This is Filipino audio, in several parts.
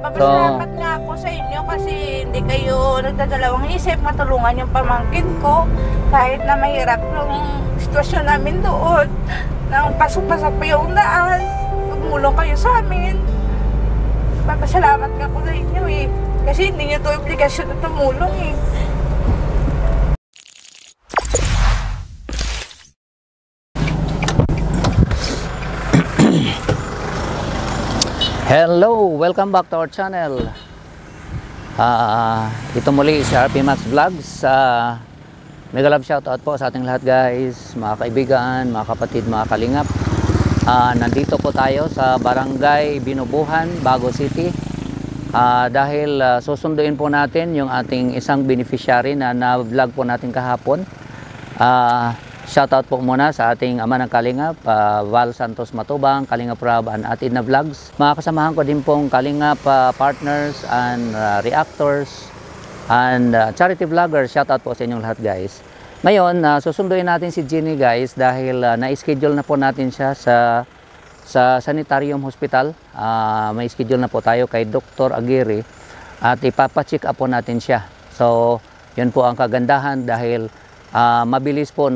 Papasalamat nga ako sa inyo kasi hindi kayo nagdadalawang isip matulungan yung pamangkin ko kahit na mahirap yung sitwasyon namin doon. Nang pasok-pasok pa yung daan, tumulong kayo sa amin. Papasalamat nga ako sa inyo eh. Kasi hindi nyo to obligasyon na tumulong eh. Hello! Welcome back to our channel. Ito muli si RP Max Vlogs. Mega love shoutout po sa ating lahat guys, mga kaibigan, mga kapatid, mga kalingap. Nandito po tayo sa Barangay Binubuhan, Bago City. Dahil susunduin po natin yung ating isang beneficiary na na-vlog po natin kahapon. Shoutout po muna sa ating ama ng Kalingap, Val Santos Matubang, Kalingap Rob and Atid na Vlogs. Mga kasamahan ko din pong Kalingap partners and reactors and charity vloggers. Shoutout po sa inyong lahat guys. Ngayon, susunduin natin si Jenny guys dahil na-schedule na po natin siya sa Sanitarium Hospital. May schedule na po tayo kay Dr. Aguirre at ipapacheck up po natin siya. So, yun po ang kagandahan dahil mabilis po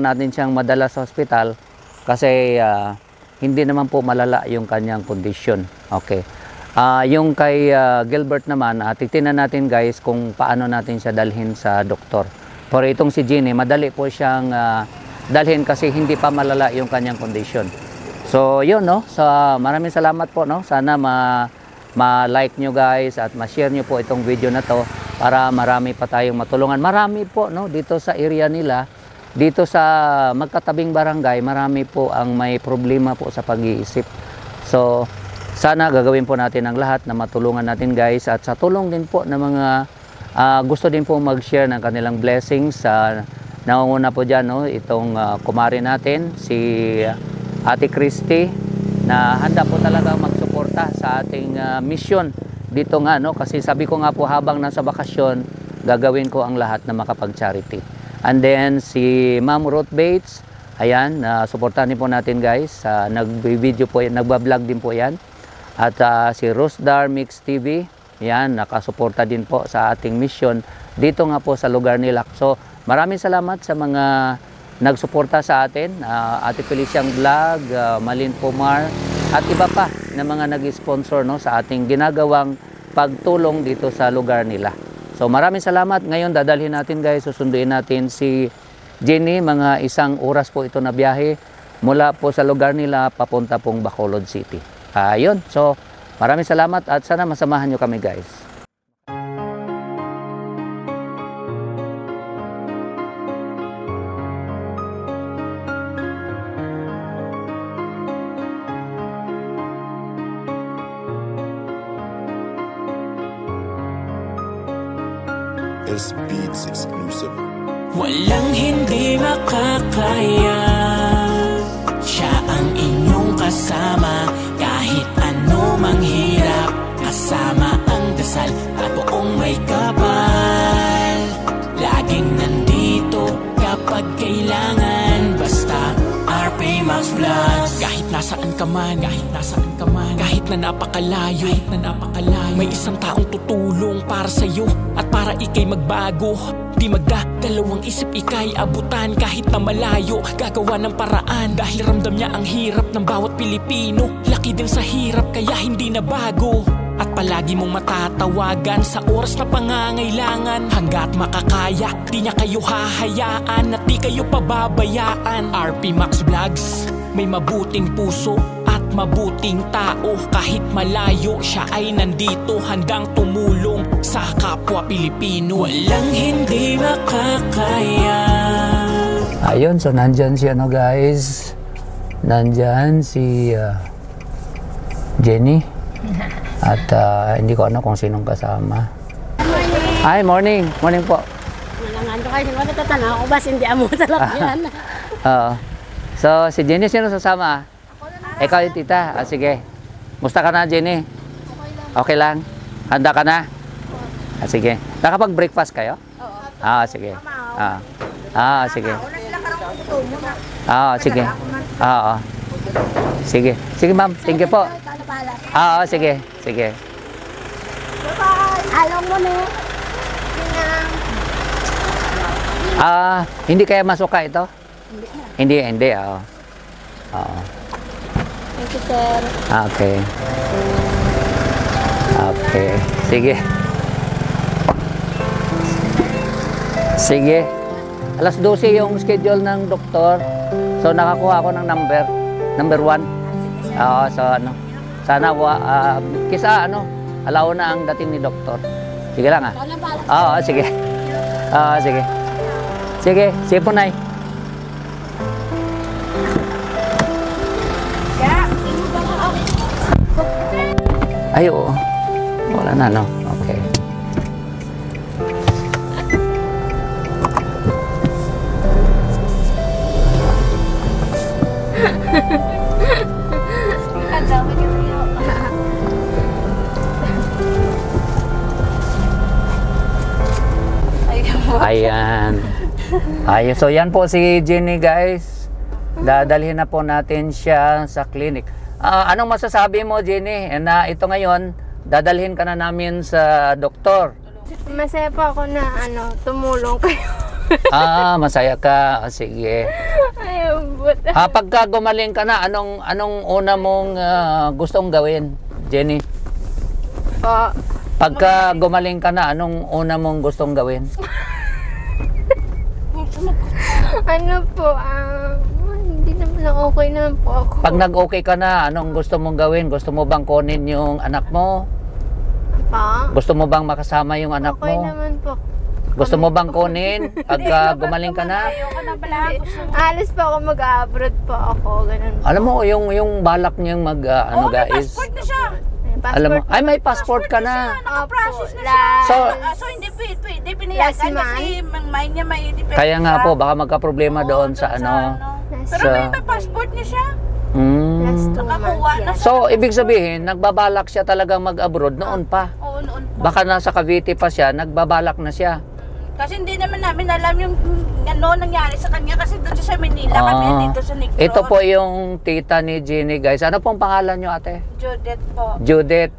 natin siyang madala sa hospital kasi hindi naman po malala yung kanyang kondisyon. Okay. Yung kay Gilbert naman, titingnan natin guys kung paano natin siya dalhin sa doktor. Pero itong si Jenny, madali po siyang dalhin kasi hindi pa malala yung kanyang kondisyon. So yun no, so, maraming salamat po no. Sana ma-like nyo guys at ma-share nyo po itong video na to para marami pa tayong matulungan. Marami po no dito sa area nila, dito sa magkatabing barangay, marami po ang may problema po sa pag-iisip. So sana gagawin po natin ang lahat na matulungan natin guys at sa tulong din po ng mga gusto din po mag-share ng kanilang blessings. Nangunguna po dyan no, itong kumari natin si Ate Christy na handa po talaga magsuporta sa ating mission dito nga no, kasi sabi ko nga po habang nasa bakasyon gagawin ko ang lahat na makapag-charity. And then si Ma'am Ruth Bates, ayan, suportahan din po natin guys. Nag-video po, nagba-vlog din po yan. At si Rosdar Mix TV, yan, nakasuporta din po sa ating mission dito nga po sa lugar nila. So maraming salamat sa mga nagsuporta sa atin, Ate Feliciang Vlog, Malin Pomar, at iba pa na mga nag-sponsor no, sa ating ginagawang pagtulong dito sa lugar nila. So maraming salamat. Ngayon dadalhin natin guys, susunduin natin si Jenny. Mga 1 oras po ito na biyahe mula po sa lugar nila papunta pong Bacolod City. Ayun. So maraming salamat at sana masamahan nyo kami guys. Beats exclusive. Walang hindi makakaya, siya ang inyong kasama. Kahit ano mang hirap, kasama ang dasal at buong may kapal. Laging nandito kapag kailangan, basta RP Max Vlogs. Kahit nasaan ka man, kahit na napakalayo, may isang taong tutulong para sa'yo at para ikay magbago. Di magdadalawang isip, ikay abutan kahit na malayo. Gagawa ng paraan dahil ramdam niya ang hirap ng bawat Pilipino. Laki din sa hirap kaya hindi na bago. At palagi mong matatawagan sa oras na pangangailangan. Hanggat makakaya, di niya kayo hahayaan at di kayo pababayaan. RP Max Vlogs, may mabuting puso at mabuting tao. Kahit malayo, siya ay nandito handang tumulong sa kapwa Pilipino. Walang hindi makakaya. Ayun, so nandyan si ano guys, nandyan si Jenny at hindi ko ano kung sinong kasama. Hi, morning po. Nangando kayo, matatanaw ko ba hindi amo talaga yan. So si Jenny, sino sasama? Ikaw yung tita. Sige. Musta ka na, Jenny? Okay lang. Handa ka na? Sige. Nakapag-breakfast kayo? Oo. Sige. Sige. Sige. Sige. Sige, ma'am. Thank you po. Sige. Sige. Bye-bye! Alam mo na. Hindi kaya masuka ito? Hindi, hindi. Oo. Oo. Thank you, sir. Okay. Okay. Sige. Sige. Alas 12 yung schedule ng doktor. So nakakuha ako ng number 1. Oo, so ano. Sana kisa alaw na ang dating ni doktor. Sige lang Oo, sige. Oo, sige. Sige, sipunay. Ay, oo. Wala na, no? Okay. Ayan. Ayun. So, yan po si Jenny, guys. Dadalhin na po natin siya sa clinic. Anong masasabi mo, Jenny, na ito ngayon, dadalhin ka na namin sa doktor? Masaya pa ako na tumulong kayo. Masaya ka. Sige. Ayun, but... Pagka gumaling ka na, anong una mong gustong gawin, Jenny? Po. Pagka gumaling ka na, anong una mong gustong gawin? Hindi naman okay naman po ako. Pag nag-okay ka na, anong gusto mong gawin? Gusto mo bang kunin yung anak mo? Pa? Gusto mo bang makasama yung anak Okay mo? naman po. Gusto mo bang kunin pagka gumaling ka na? Ayoko na pala. Alis pa ako, mag-abroad pa ako. Ganun po. Alam mo, yung balak niyang May guys. passport na siya. Alam mo, ay may passport ka na. Nakaprocess na Opo, siya. So- So hindi pinayagan Last kasi may niya may depende. Kaya nga po, baka magka-problema doon sa Pero sa- may passport niya siya. Last 2 Nakakuha na months. siya. So, ibig sabihin, nagbabalak siya talagang mag-abroad noon pa. Oo, noon pa. Baka nasa Cavite pa siya, nagbabalak na siya. Kasi hindi naman namin alam yung nangyari sa kanya kasi doon siya sa Manila kami dito sa Negros. Ito po yung tita ni Jenny, guys. Ano pong pangalan nyo, ate? Judith po. Judith.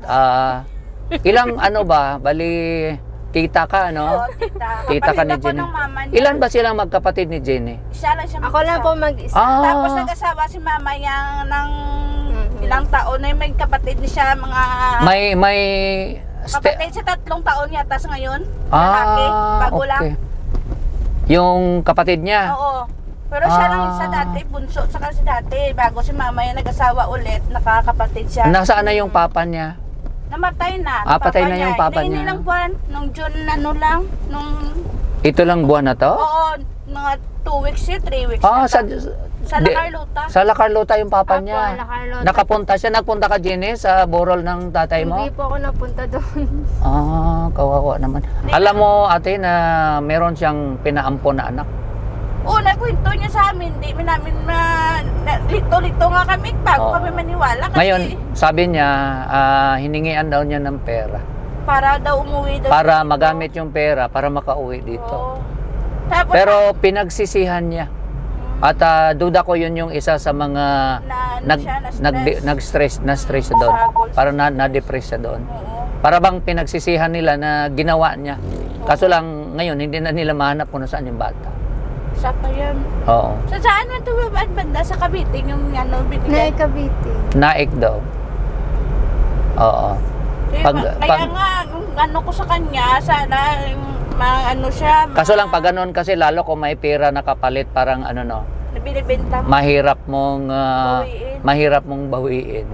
Ilang bali, tita ka, Oo, no? tita. Tita ka Kapatid ni ako Jenny. ng mama niya. Ilan ba silang magkapatid ni Jenny? Isa lang siya. Ako lang po mag-isa. Tapos nag-asawa si mama niya ng ilang taon na may kapatid niya siya, mga May kapatid siya 3 taon yata sa ngayon. Lalaki, bago lang. Yung kapatid niya? Oo. Pero siya lang sa dati, bunso sa kasi dati. Bago si mama yung nag-asawa ulit, nakakapatid siya. Nasaan na yung papa niya? Namatay na. Patay na yung papa niya. Ilang buwan, nung June lang, nung... Ito lang buwan na to? Oo, mga 2 weeks yun, 3 weeks sa La Carlota. Sa La Carlota yung papa Apo, niya. La Carlota. Nakapunta siya. Nagpunta ka, Jenny, sa burol ng tatay mo? Hindi po ako napunta doon. Kawawa naman. Alam mo, ate, na meron siyang pinaampon na anak. Oo, nagkwento niya sa amin. Di namin lito-lito nga kami bago kami maniwala. Kasi Ngayon, sabi niya, hiningian daw niya ng pera. para daw umuwi daw. Para siya dito. magamit yung pera, para makauwi dito. Oo. Tapos, Pero pinagsisihan niya. At duda ko yun yung isa sa mga nag-stress doon. Para na-depress siya doon. Oo. Para bang pinagsisihan nila na ginawa niya. Kaso lang ngayon hindi na nila mahanap kung nasaan yung bata. Sa pa yan. Oo. Saan man tumabaan banda sa Cavite yung binigay? Cavite. Naik daw. Oo. Kaya nga, ko sa kanya, sana siya. Kaso lang pag ganun kasi lalo kung may pera na kapalit parang Binibenta mo. mahirap mong bawiin.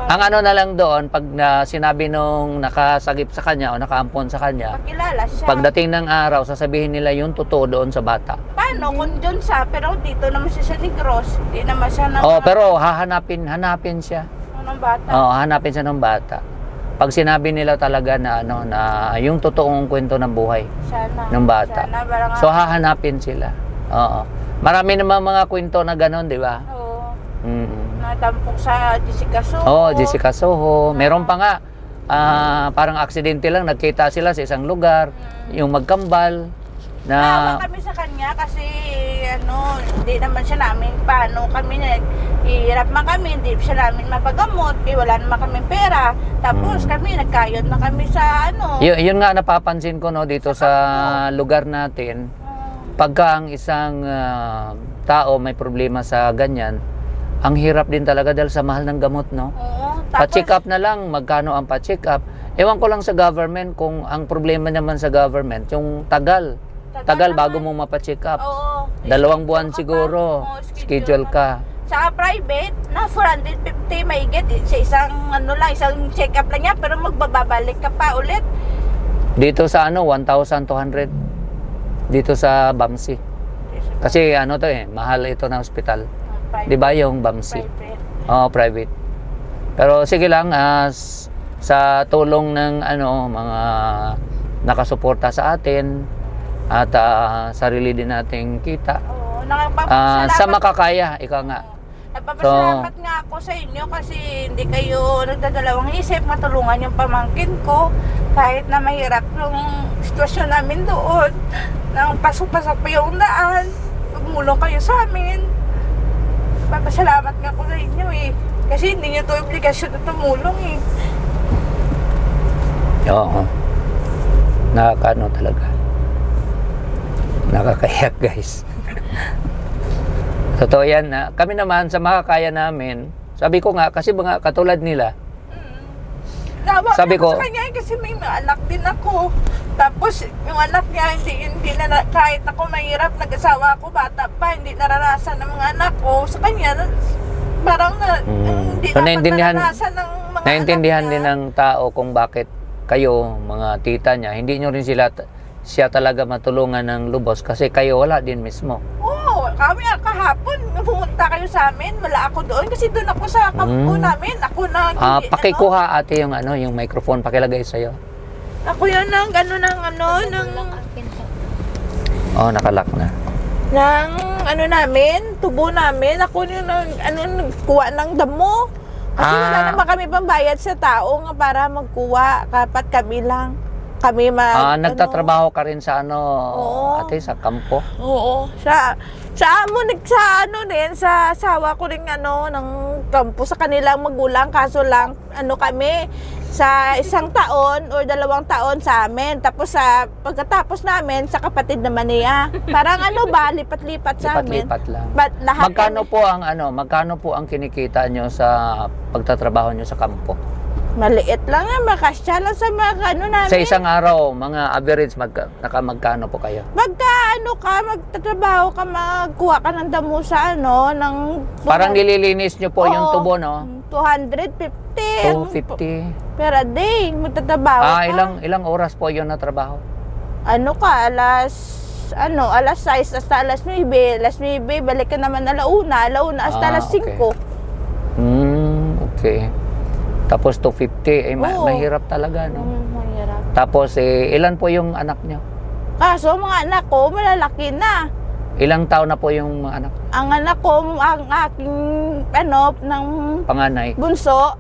Ang na lang doon, pag sinabi nung nakasagip sa kanya o nakaampon sa kanya, Pakilala siya. pagdating ng araw, sasabihin nila yung totoo doon sa bata. Paano kung dun siya, pero dito naman siya sa Negros, di naman siya Pero hanapin siya. ng bata. Hanapin siya ng bata. Pag sinabi nila talaga na na yung totoong kwento ng buhay Sana. ng bata. Sana, parang So hahanapin sila. Oo. Marami naman mga kwento na gano'n, di ba? Oo. Mm. Natampok sa Jessica Soho. Jessica Soho. Meron pa nga, parang aksidente lang, nagkita sila sa isang lugar, yung magkambal. Na Naawa kami sa kanya kasi hindi naman siya namin paano kami hirap man kami, hindi siya namin mapagamot, wala naman kami pera. Tapos kami nagkayod na kami sa yun nga napapansin ko no dito sa lugar natin. Pagka ang isang tao may problema sa ganyan, ang hirap din talaga dahil sa mahal ng gamot, no? Oo. Pa-check up na lang, magkano ang pa-check up? Ewan ko lang sa government kung ang problema naman sa government, yung tagal bago mo mapa-check up. Oo. 2 buwan siguro, schedule ka. Sa private, na 450 maigit sa isang check up lang yan, pero magbabalik ka pa ulit. Dito sa 1,200. Dito sa Bamsi. Kasi mahal ito na ospital. Private. 'Di ba yung Bamsi? Private. Private. Pero sige lang sa tulong ng mga nakasuporta sa atin at sarili din nating kita. Oo, Sa makakaya, ikaw nga. Nagpapasalamat nga ako sa inyo kasi hindi kayo nagdadalawang isip matulungan yung pamangkin ko kahit na mahirap yung sitwasyon namin doon. Nang pasok-pasok pa yung daan, tumulong kayo sa amin. Papasalamat nga ako sa inyo kasi hindi nyo to obligasyon na tumulong Oo. Nakakano talaga. Nakakayak, guys. Totoo yan. Kami naman sa makakaya namin, sabi ko nga, kasi mga katulad nila, sabi ko, sa kanya kasi may anak din ako. Tapos yung anak niya hindi na kahit ako mahirap, nag-asawa ako, bata pa, hindi naranasan ng mga anak ko. Sa kanya parang hindi so, dapat naranasan ng mga naintindihan anak din ng tao kung bakit kayo, mga tita niya, hindi nyo rin siya talaga matulungan ng lubos kasi kayo wala din mismo. Oo, kami kahapon pumunta kayo sa amin, wala ako doon kasi doon ako sa kampo namin. Ako na pakikuha ate yung yung microphone, pakilagay sa'yo. Ako yun ng Nakalak na. ng namin, tubo namin. Ako yung nagkuha ng damo. Kasi wala naman kami pambayad sa tao nga para magkuha. Kapat kami lang. Kami nagtatrabaho ka rin sa Oo. ate, sa kampo? Oo. Sa asawa ko rin ng kampo sa kanilang magulang. Kaso lang, kami, sa 1 taon or 2 taon sa amin. Tapos pagkatapos namin, sa kapatid naman niya. Parang lipat-lipat sa amin. Lipat-lipat lang. Lahat Magkano po ang kinikita nyo sa pagtatrabaho nyo sa kampo? maliit lang makasya lang sa mga namin. Sa isang araw, mga average, magkano po kayo? Magtatrabaho ka, magkuha ka ng damo sa ng... Parang nililinis nyo po yung tubo, no? 250. 250. Per day, magtatrabaho ka. Ilang oras po yun na trabaho? Alas 6 hasta alas 9. Alas 9, balik ka naman alauna hasta alas 5. Okay. Tapos 250, mahirap talaga, no? Mahirap. Tapos, ilan po yung anak nyo? Kaso, mga anak ko, malalaki na. Ilang taon na po yung mga anak? Ang anak ko, ang aking, ng panganay? bunso,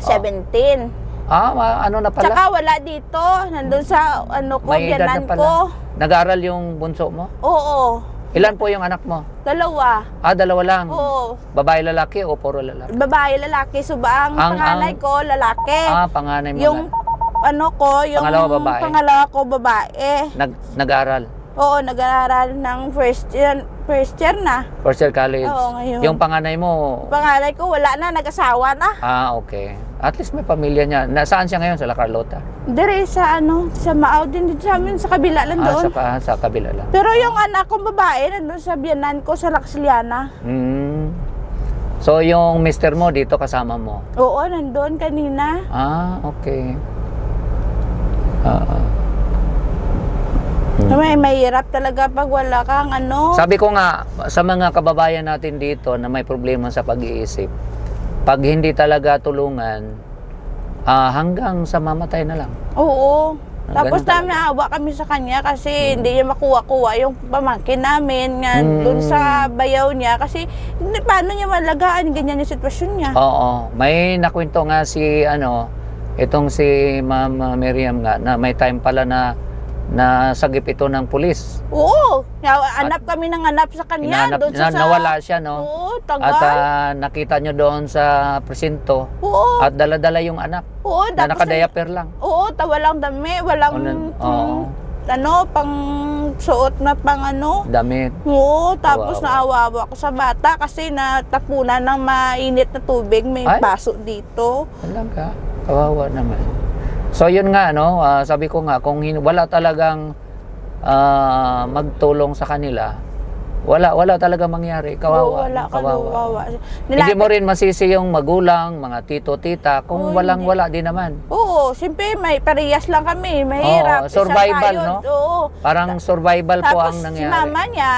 17. Na pala? Tsaka wala dito, nandun sa, May edad biyanan na pala. ko. Nag-aaral yung bunso mo? Oo. Ilan po yung anak mo? 2. 2 lang? Oo. Babae, lalaki o puro lalaki? Babae, lalaki. So, ang panganay ko, lalaki. Panganay mo yung yung pangalawa babae? Pangalawa ko, babae. Nag-aaral? Oo, nag-aaral ng first year na. First year college? Oo, ngayon. Yung panganay mo? Panganay ko, wala na, nag-asawa na. Okay. At least may pamilya niya. Saan siya ngayon? Sa La Carlota? Dire sa sa Maaw din dito sa amin, sa kabila lang doon. Sa kabila lang. Pero yung anak kong babae, nandun sa biyanan ko, sa Laxiliana. So, yung mister mo, dito kasama mo? Oo, nandun kanina. Okay. Mahirap talaga pag wala kang Sabi ko nga, sa mga kababayan natin dito na may problema sa pag-iisip, pag hindi talaga tulungan, hanggang sa mamatay na lang. Oo. Tapos Ganun naawa kami sa kanya kasi hindi niya makuha-kuha yung pamangkin namin nga doon sa bayaw niya kasi paano niya malagaan ganyan yung sitwasyon niya. Oo. May nakwento nga si itong si Ma'am Miriam nga na may time pala na nasagip ito ng pulis. Oo, hanap kami ng hanap sa kanya. Doon sa nawala siya, no? Oo, At tagal. nakita nyo doon sa presinto. Oo. At dala-dala yung anak. Oo, Na tapos nakadiaper lang. oo, walang dami, walang Oo. pang suot na pang ano. Damit. Oo, tapos Kawawa. naawawa ko sa bata kasi natapunan ng mainit na tubig, may Ay. baso dito. Talaga, kawawa naman. So yun nga, no, sabi ko nga, kung wala talagang magtulong sa kanila, wala talaga mangyari. Kawawa. Oo, wala ka, kawawa. Hindi mo rin masisi yung magulang, mga tito, tita, kung Oo, wala din naman. Oo, siyempre may parehas lang kami, mahirap. Oo, survival, Isa tayo, no? Oo. Parang survival po Tapos ang nangyari. si mama niya,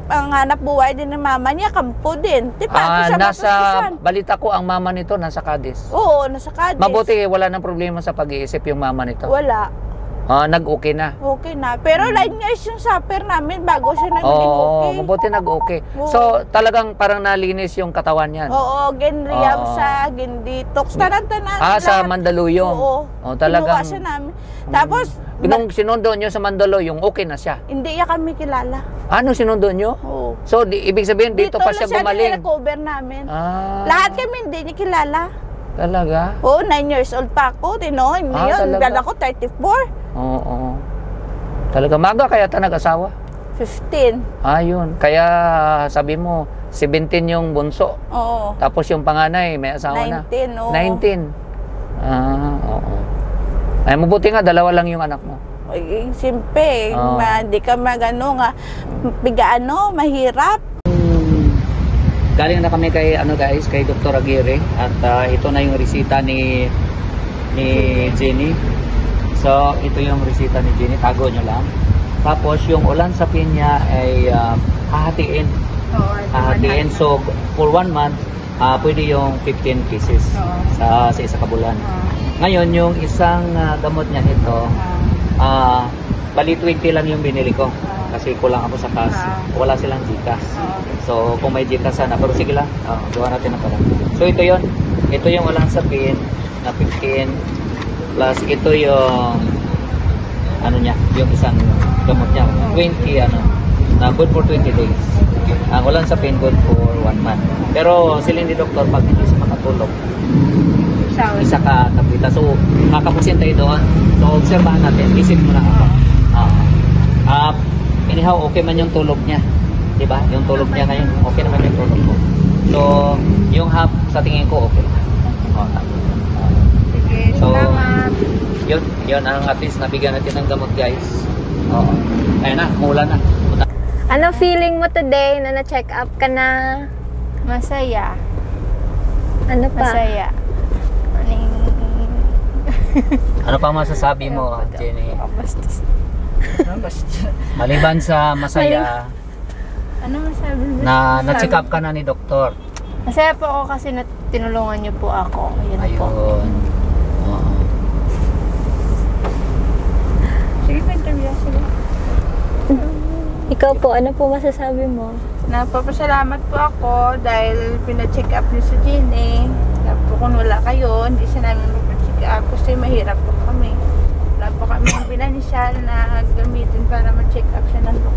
ang hanap buhay din ng mama niya, kampo din. Di pa siya Nasa, mapuspusan. balita ko, ang mama nito nasa Cadiz. Oo, nasa Cadiz. Mabuti, wala nang problema sa pag-iisip yung mama nito. Wala. Nag-okay na. Okay na. Pero 9 years yung supper namin bago siya naging okay. Oo, mabuti nag-okay. Oo. So, talagang parang nalinis yung katawan yan. Oo, gin-rehab Oo. siya, gin-detox, tanan-tanan. Sa lahat. Mandaluyong. Oo. Talagang, Kinuha siya namin. Tapos, nung sinundo nyo sa Mandaluyong, okay na siya. hindi niya kami kilala. Ano sinundo nyo? Oo. So, ibig sabihin, dito pa siya gumaling. Dito namin. Ah, Lahat kami hindi niya kilala. talaga? Oo, 9 years old pa ako. Tinoy, yun, talaga? dala ko 34. Oo. Talaga, maga kaya ta nag-asawa? 15. Yun. Kaya sabi mo, 17 yung bunso. Oo. Tapos yung panganay, may asawa na. 19, oo. 19. Oo. Ay, mabuti nga, dalawa lang yung anak mo. Ay, simple, Oo. hindi ka magano nga, mahirap. Galing na kami kay guys, kay Dr. Aguirre at ito na yung resita ni Jenny. So ito yung resita ni Jenny, tago nyo lang. Tapos yung ulan sa pinya ay hahatiin. Hahatiin. So for 1 month, pwede yung 15 pieces sa isa kabulan. Ngayon yung isang gamot niya ito, bali 20 lang yung binili ko. Kasi kulang ako sa cash. Wala silang Gcash. So, kung may Gcash sana. Pero sige lang. Gawa natin na pala. So, ito yon. Ito yung walang sapin na 15. Plus, ito yung ano niya. Yung isang gamot niya. 20 na good for 20 days. Ang walang sapin, good for 1 month. Pero, silin ni doktor, pag hindi siya makatulog, isa ka kapita. So, kakapusin tayo doon. So, obserbahan natin. Isip mo lang ako. Anyhow, okay man yung tulog niya. Diba? Yung tulog niya ngayon, okay naman yung tulog ko. So, yung hap, sa tingin ko, okay. Sige, So, salamat. Yun ang at least nabigyan natin ng gamot, guys. Ayun na, mula na. Ano feeling mo today na na-check up ka na? Masaya. Ano pa? Masaya. Ano pa masasabi mo, Jenny? Bastos. Maliban sa masaya, Ano masabi mo? na-check up ka na ni doktor. Masaya po ako kasi tinulungan niyo po ako. Yun po. Ayun. Oo. Sige, interview sila. Ikaw po, ano po masasabi mo? Napapasalamat po ako dahil pina-check up niyo si Jenny. Kung wala kayo, hindi siya namin mag-check up kasi mahirap po kami. Wala po kami yung pinanisyal na gamitin para ma-check up siya ng doktor.